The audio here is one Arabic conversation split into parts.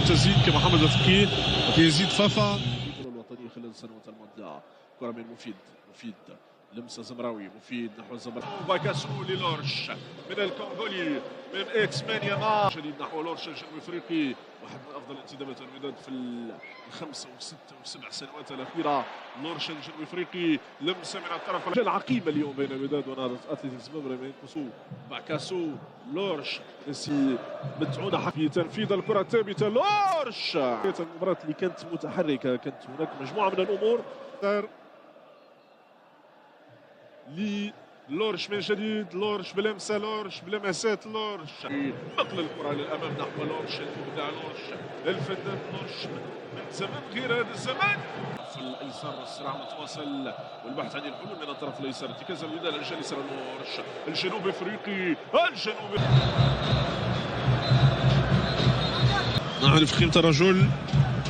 المعتزين كمحمد الفقيه وكيزيد فافا. الوطني خلال السنوات الماضيه. كره من مفيد لمسه زمراوي مفيد نحو الزمراوي باكاسو للورش من الكونغولي من اكس مانياما شديد نحو لورش الجنوب الافريقي، واحد من افضل انتدابات الوداد في الخمسه وسته وسبع سنوات الاخيره. لورش الجنوب الافريقي لمسه من الطرف العقيمه اليوم بين الوداد ونهضه اتلتيكس بابرا من باكاسو لورش متعونه في تنفيذ الكره الثابته. لورش المباراه اللي كانت متحركه، كانت هناك مجموعه من الامور. لورش من جديد، لورش بلمسه، لورش بلمسات، لورش نقل الكره للامام نحو لورش المبدع، لورش الفنان لورش من زمان غير هذا الزمان. في الايسر الصراع متواصل والبحث عن الحلول من الطرف الايسر. ارتكاز الوداد على الجانب اليسار لورش الجنوب افريقي نعرف قيمه الرجل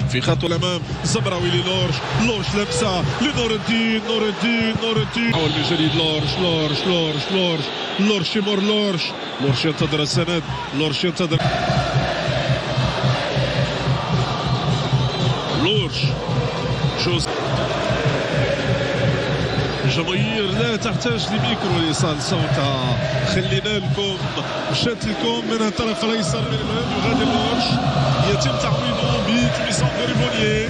في خط الامام. زمراوي للورش، لورش لمسه لنور الدين، حول من جديد لورش يمر، لورش ينتظر السند، لورش ينتظر جوز. الجماهير لا تحتاج لميكرو لإيصال صوتها. خلينا لكم، مشات لكم من الطرف الايسر من الامام. يغادر لورش، يتم تعويضه بتونسان غريبونيي.